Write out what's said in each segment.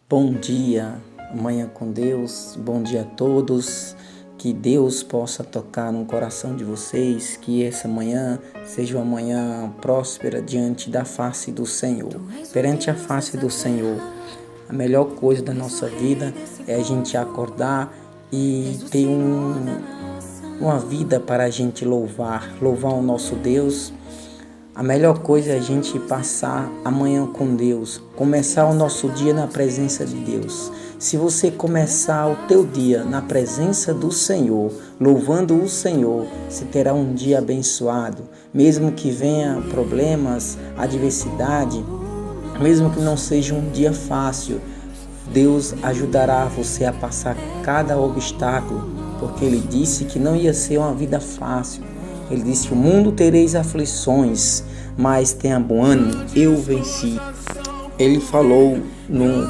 Bom dia, Manhã com Deus, bom dia a todos, que Deus possa tocar no coração de vocês, que essa manhã seja uma manhã próspera diante da face do Senhor. Perante a face do Senhor, a melhor coisa da nossa vida é a gente acordar e ter uma vida para a gente louvar o nosso Deus. A melhor coisa é a gente passar a manhã com Deus, começar o nosso dia na presença de Deus. Se você começar o teu dia na presença do Senhor, louvando o Senhor, você terá um dia abençoado. Mesmo que venha problemas, adversidade, mesmo que não seja um dia fácil, Deus ajudará você a passar cada obstáculo, porque Ele disse que não ia ser uma vida fácil. Ele disse: o mundo tereis aflições, mas tenha bom ânimo, eu venci. Ele falou no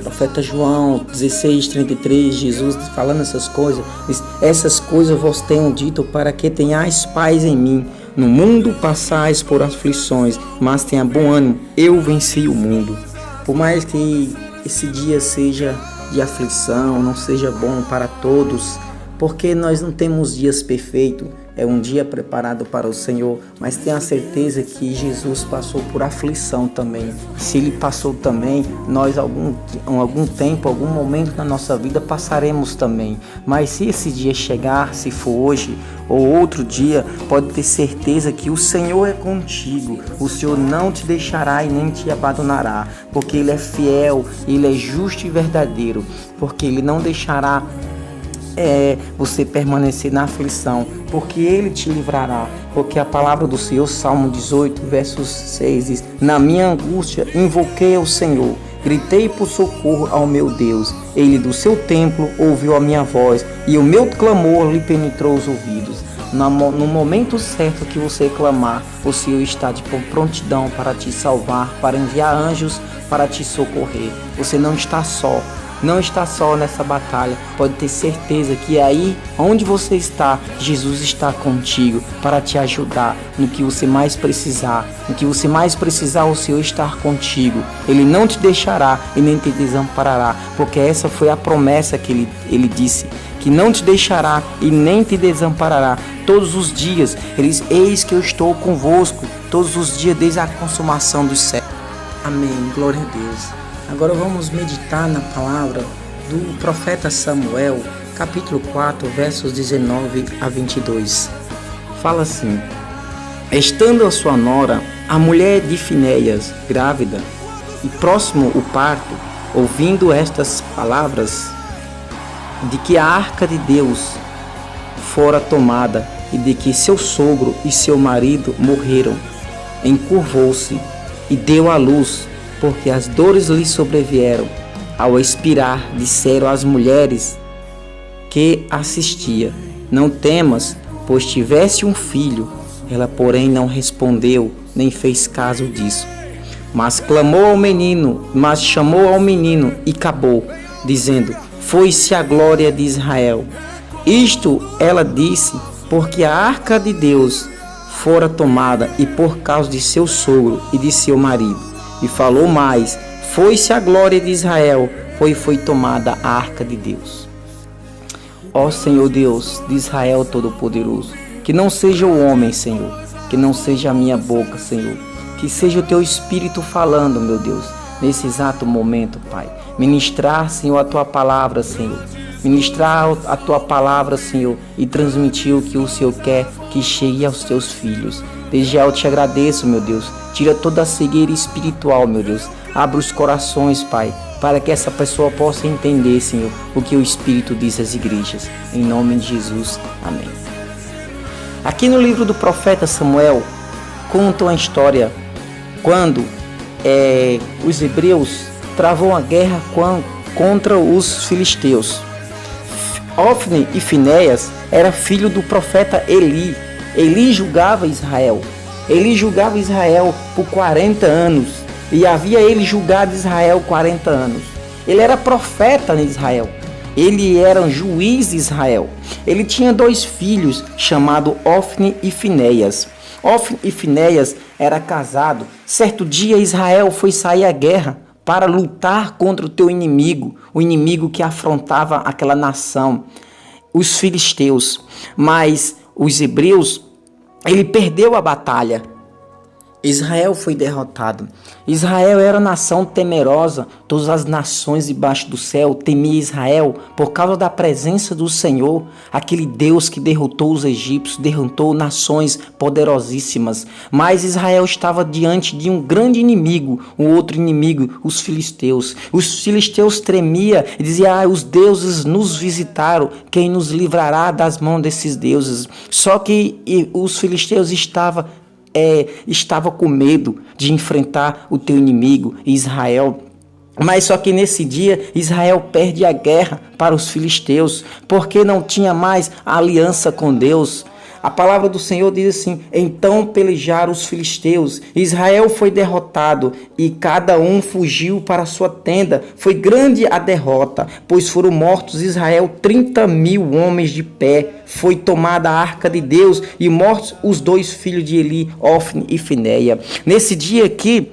profeta João 16:33, Jesus falando essas coisas, diz: essas coisas vos tenho dito para que tenhais paz em mim. No mundo passais por aflições, mas tenha bom ânimo, eu venci o mundo. Por mais que esse dia seja de aflição, não seja bom para todos, porque nós não temos dias perfeitos. É um dia preparado para o Senhor, mas tenha certeza que Jesus passou por aflição também. Se Ele passou também, nós algum tempo, algum momento na nossa vida passaremos também. Mas se esse dia chegar, se for hoje ou outro dia, pode ter certeza que o Senhor é contigo. O Senhor não te deixará e nem te abandonará, porque Ele é fiel, Ele é justo e verdadeiro, porque Ele não deixará você permanecer na aflição, porque Ele te livrará. Porque a palavra do Senhor, Salmo 18, versos 6 diz: na minha angústia invoquei ao Senhor, gritei por socorro ao meu Deus. Ele do seu templo ouviu a minha voz e o meu clamor lhe penetrou os ouvidos. No momento certo que você clamar, o Senhor está de prontidão para te salvar, para enviar anjos para te socorrer. Você não está só. Não está só nessa batalha, pode ter certeza que aí onde você está, Jesus está contigo para te ajudar no que você mais precisar. No que você mais precisar, o Senhor está contigo. Ele não te deixará e nem te desamparará, porque essa foi a promessa que ele disse, que não te deixará e nem te desamparará todos os dias. Ele diz: eis que eu estou convosco todos os dias desde a consumação dos séculos. Amém, glória a Deus. Agora vamos meditar na palavra do profeta Samuel, capítulo 4, versos 19 a 22. Fala assim: estando a sua nora, a mulher de Finéias, grávida, e próximo o parto, ouvindo estas palavras, de que a arca de Deus fora tomada e de que seu sogro e seu marido morreram, encurvou-se e deu à luz, porque as dores lhe sobrevieram. Ao expirar, disseram às mulheres que assistia: não temas, pois tiveste um filho. Ela, porém, não respondeu, nem fez caso disso. Mas chamou ao menino e acabou, dizendo: foi-se a glória de Israel. Isto ela disse, porque a arca de Deus fora tomada, e por causa de seu sogro e de seu marido. E falou mais: foi-se a glória de Israel, foi tomada a arca de Deus. Ó Senhor Deus de Israel Todo-Poderoso, que não seja o homem, Senhor, que não seja a minha boca, Senhor, que seja o Teu Espírito falando, meu Deus, nesse exato momento, Pai. Ministrar, Senhor, a Tua palavra, Senhor. Ministrar a Tua palavra, Senhor, e transmitir o que o Senhor quer que chegue aos Teus filhos. Desde já eu te agradeço, meu Deus. Tira toda a cegueira espiritual, meu Deus. Abra os corações, Pai, para que essa pessoa possa entender, Senhor, o que o Espírito diz às igrejas. Em nome de Jesus. Amém. Aqui no livro do profeta Samuel, conta uma história quando os hebreus travam uma guerra contra os filisteus. Ofni e Finéias era filho do profeta Eli. Eli julgava Israel. Ele julgava Israel por 40 anos. E havia ele julgado Israel 40 anos. Ele era profeta em Israel. Ele era juiz de Israel. Ele tinha 2 filhos, chamados Ofni e Finéias. Ofni e Finéias era casado. Certo dia Israel foi sair à guerra para lutar contra o teu inimigo, o inimigo que afrontava aquela nação, os filisteus. Mas os hebreus, ele perdeu a batalha. Israel foi derrotado. Israel era nação temerosa. Todas as nações debaixo do céu temiam Israel por causa da presença do Senhor, aquele Deus que derrotou os egípcios, derrotou nações poderosíssimas. Mas Israel estava diante de um grande inimigo, um outro inimigo, os filisteus. Os filisteus tremiam e diziam: os deuses nos visitaram, quem nos livrará das mãos desses deuses? Só que os filisteus estava com medo de enfrentar o teu inimigo, Israel. Mas só que nesse dia Israel perde a guerra para os filisteus, porque não tinha mais aliança com Deus. A palavra do Senhor diz assim: então pelejaram os filisteus, Israel foi derrotado e cada um fugiu para a sua tenda. Foi grande a derrota, pois foram mortos Israel 30.000 homens de pé. Foi tomada a arca de Deus e mortos os 2 filhos de Eli, Ofni e Finéia. Nesse dia aqui,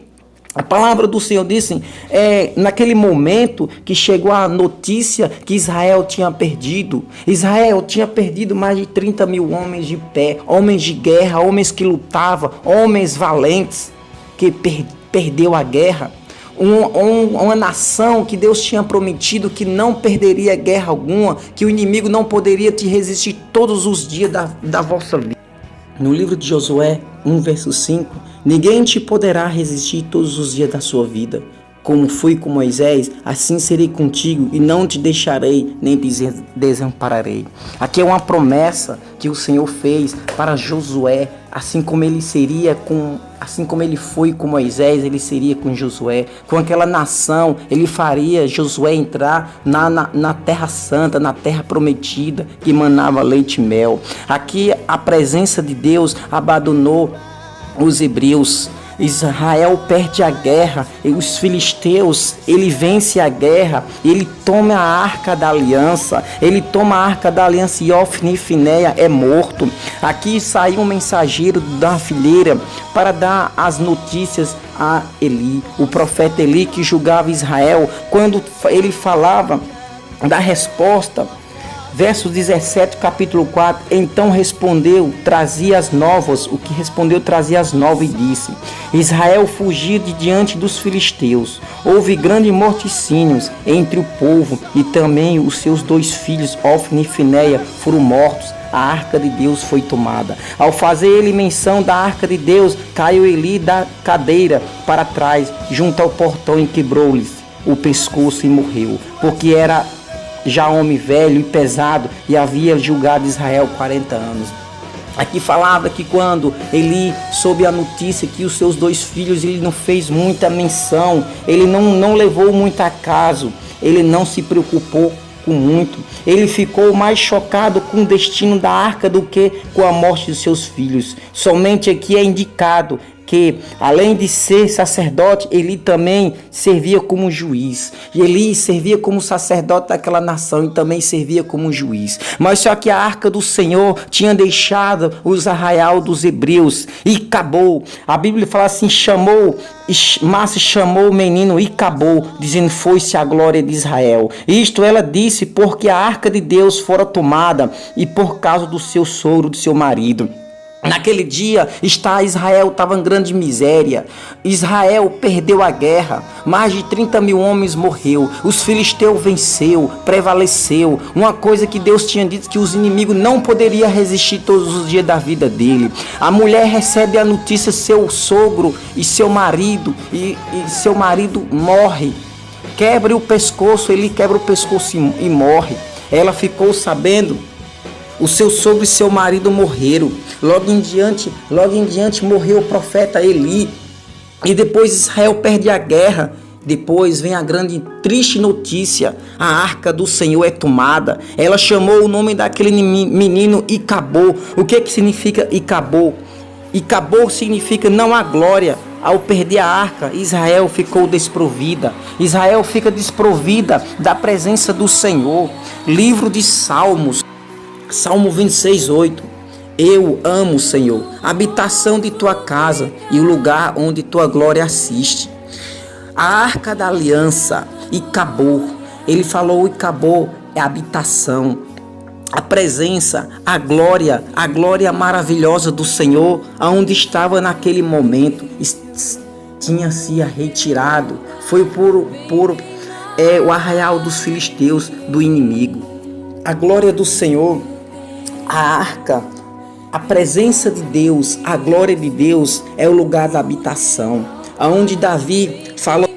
a palavra do Senhor disse, naquele momento que chegou a notícia que Israel tinha perdido. Israel tinha perdido mais de 30.000 homens de pé, homens de guerra, homens que lutavam, homens valentes, que perdeu a guerra. Uma nação que Deus tinha prometido que não perderia guerra alguma, que o inimigo não poderia te resistir todos os dias da vossa vida. No livro de Josué 1, verso 5, ninguém te poderá resistir todos os dias da sua vida. Como fui com Moisés, assim serei contigo e não te deixarei nem te desampararei. Aqui é uma promessa que o Senhor fez para Josué, assim como ele foi com Moisés, ele seria com Josué. Com aquela nação, ele faria Josué entrar na terra santa, na terra prometida, que manava leite e mel. Aqui a presença de Deus abandonou os hebreus. Israel perde a guerra, e os filisteus, ele vence a guerra, ele toma a arca da aliança, e Ofni e Finéia é morto. Aqui saiu um mensageiro da fileira para dar as notícias a Eli, o profeta Eli, que julgava Israel. Quando ele falava da resposta, verso 17, capítulo 4, então respondeu, trazia as novas, e disse: Israel fugiu de diante dos filisteus, houve grandes morticínios entre o povo, e também os seus 2 filhos, Ofni e Finéia, foram mortos. A arca de Deus foi tomada. Ao fazer ele menção da arca de Deus, caiu Eli da cadeira para trás, junto ao portão, e quebrou-lhes o pescoço e morreu, porque era já homem velho e pesado, e havia julgado Israel 40 anos. Aqui falava que quando Eli soube a notícia que os seus 2 filhos, ele não fez muita menção, ele não levou muito a caso, ele não se preocupou com muito. Ele ficou mais chocado com o destino da arca do que com a morte de seus filhos. Somente aqui é indicado que, além de ser sacerdote, Eli também servia como juiz. E Eli servia como sacerdote daquela nação e também servia como juiz. Mas só que a arca do Senhor tinha deixado os arraial dos hebreus e acabou. A Bíblia fala assim: Massa chamou o menino e acabou, dizendo: foi-se a glória de Israel. Isto ela disse porque a arca de Deus fora tomada e por causa do seu sogro, do seu marido. Naquele dia, Israel estava em grande miséria. Israel perdeu a guerra. Mais de 30.000 homens morreu. Os filisteus venceu, prevaleceu. Uma coisa que Deus tinha dito, que os inimigos não poderiam resistir todos os dias da vida dele. A mulher recebe a notícia, seu sogro e seu marido, e seu marido morre. Quebra o pescoço, ele quebra o pescoço e morre. Ela ficou sabendo. O seu sogro e seu marido morreram. Logo em diante morreu o profeta Eli. E depois Israel perde a guerra. Depois vem a grande triste notícia: a arca do Senhor é tomada. Ela chamou o nome daquele menino Icabô. O que significa Icabô? Icabô significa não há glória. Ao perder a arca, Israel ficou desprovida. Israel fica desprovida da presença do Senhor. Livro de Salmos. Salmo 26, 8. Eu amo, Senhor, a habitação de tua casa e o lugar onde tua glória assiste. a arca da aliança, Icabô. Ele falou: Icabô é habitação, a presença, a glória maravilhosa do Senhor, aonde estava naquele momento, tinha se retirado, foi por o arraial dos filisteus, do inimigo. A glória do Senhor, a arca, a presença de Deus, a glória de Deus é o lugar da habitação, aonde Davi falou,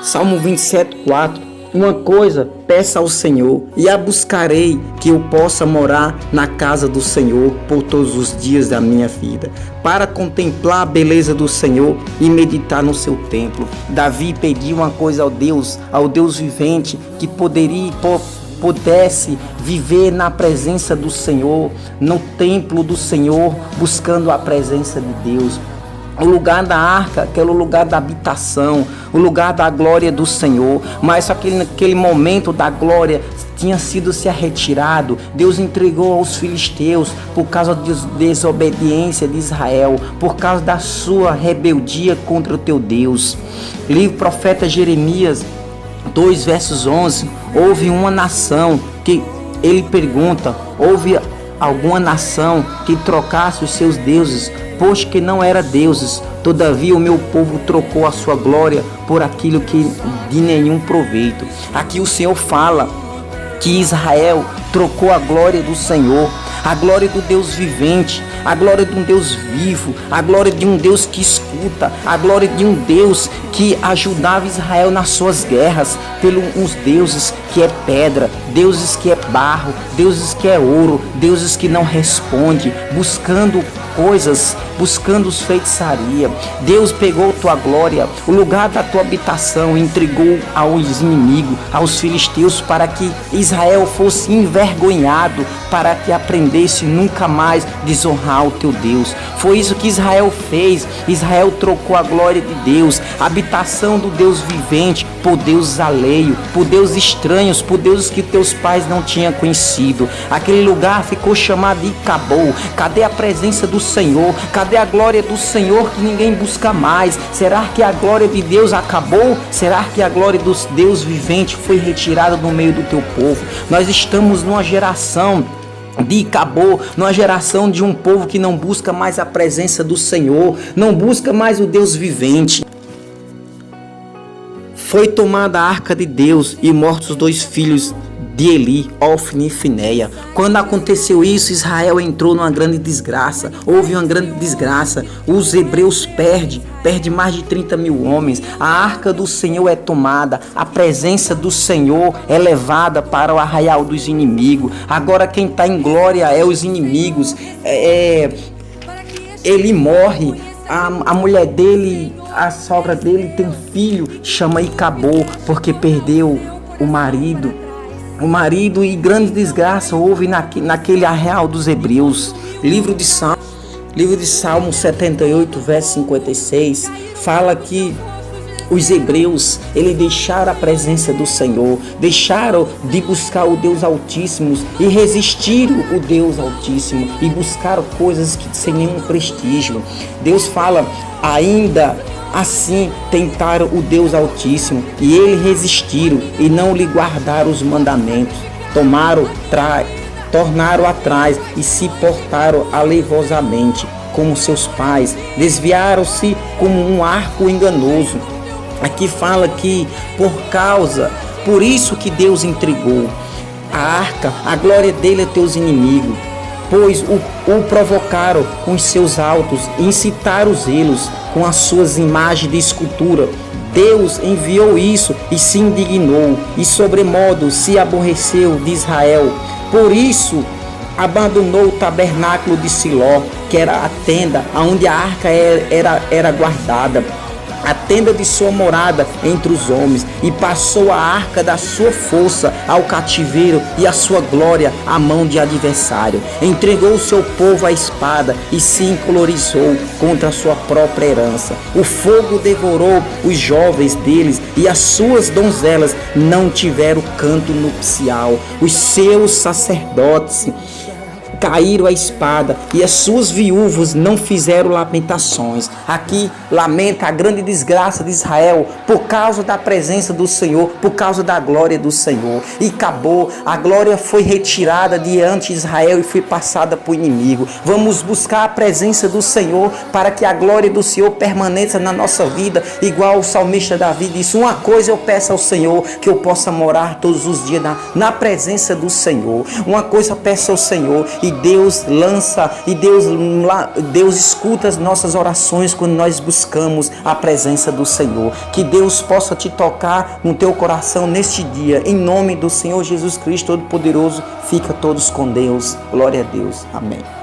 Salmo 27:4, uma coisa peça ao Senhor, e a buscarei, que eu possa morar na casa do Senhor por todos os dias da minha vida, para contemplar a beleza do Senhor e meditar no seu templo. Davi pediu uma coisa ao Deus vivente, que pudesse viver na presença do Senhor, no templo do Senhor, buscando a presença de Deus. O lugar da arca, que era o lugar da habitação, o lugar da glória do Senhor, mas naquele momento da glória tinha sido se retirado. Deus entregou aos filisteus por causa da desobediência de Israel, por causa da sua rebeldia contra o teu Deus. Livro profeta Jeremias 2, versos 11, houve uma nação que, ele pergunta, houve alguma nação que trocasse os seus deuses, pois que não era deuses, todavia o meu povo trocou a sua glória por aquilo que de nenhum proveito. Aqui o Senhor fala que Israel trocou a glória do Senhor, a glória do Deus vivente, a glória de um Deus vivo, a glória de um Deus que escuta, a glória de um Deus que ajudava Israel nas suas guerras, pelos uns deuses que é pedra, deuses que é barro, deuses que é ouro, deuses que não responde, buscando coisas, buscando feitiçaria. Deus pegou tua glória, o lugar da tua habitação, e entregou aos inimigos, aos filisteus, para que Israel fosse envergonhado, para que aprendesse nunca mais desonrar o teu Deus. Foi isso que Israel fez. Israel trocou a glória de Deus, a habitação do Deus vivente, por deuses alheios, por deuses estranhos, por deuses que teus pais não tinham conhecido. Aquele lugar ficou chamado de Icabô. Cadê a presença do Senhor? Cadê a glória do Senhor que ninguém busca mais? Será que a glória de Deus acabou? Será que a glória do Deus vivente foi retirada do meio do teu povo? Nós estamos numa geração de Icabô, numa geração de um povo que não busca mais a presença do Senhor, não busca mais o Deus vivente. Foi tomada a arca de Deus e mortos os 2 filhos de Eli, Ofni e Finéia. Quando aconteceu isso, Israel entrou numa grande desgraça. Houve uma grande desgraça. Os hebreus perde mais de 30 mil homens. A arca do Senhor é tomada. A presença do Senhor é levada para o arraial dos inimigos. Agora quem está em glória é os inimigos. Ele morre. A mulher dele, a sogra dele tem filho, chama Icabô, porque perdeu o marido. E grande desgraça houve naquele arraial dos hebreus. Livro de Salmo 78, verso 56, fala que os hebreus, eles deixaram a presença do Senhor, deixaram de buscar o Deus Altíssimo e resistiram o Deus Altíssimo e buscaram coisas que sem nenhum prestígio. Deus fala, ainda assim tentaram o Deus Altíssimo e ele resistiram e não lhe guardaram os mandamentos. Tornaram atrás e se portaram aleivosamente como seus pais. Desviaram-se como um arco enganoso. Aqui fala que por isso que Deus entregou a arca, a glória dele a teus inimigos, pois o provocaram com os seus altos, incitaram os zelos com as suas imagens de escultura. Deus enviou isso e se indignou, e sobremodo se aborreceu de Israel. Por isso abandonou o tabernáculo de Siló, que era a tenda onde a arca era guardada, a tenda de sua morada entre os homens, e passou a arca da sua força ao cativeiro e a sua glória à mão de adversário. Entregou o seu povo à espada e se encolorizou contra a sua própria herança. O fogo devorou os jovens deles e as suas donzelas não tiveram canto nupcial. Os seus sacerdotes caíram a espada, e as suas viúvas não fizeram lamentações. Aqui lamenta a grande desgraça de Israel por causa da presença do Senhor, por causa da glória do Senhor. E acabou, a glória foi retirada diante de Israel e foi passada para o inimigo. Vamos buscar a presença do Senhor para que a glória do Senhor permaneça na nossa vida, igual o salmista Davi disse: uma coisa eu peço ao Senhor, que eu possa morar todos os dias na presença do Senhor. Uma coisa eu peço ao Senhor, e Deus lança, e Deus escuta as nossas orações quando nós buscamos a presença do Senhor. Que Deus possa te tocar no teu coração neste dia, em nome do Senhor Jesus Cristo Todo-Poderoso. Fica todos com Deus. Glória a Deus. Amém.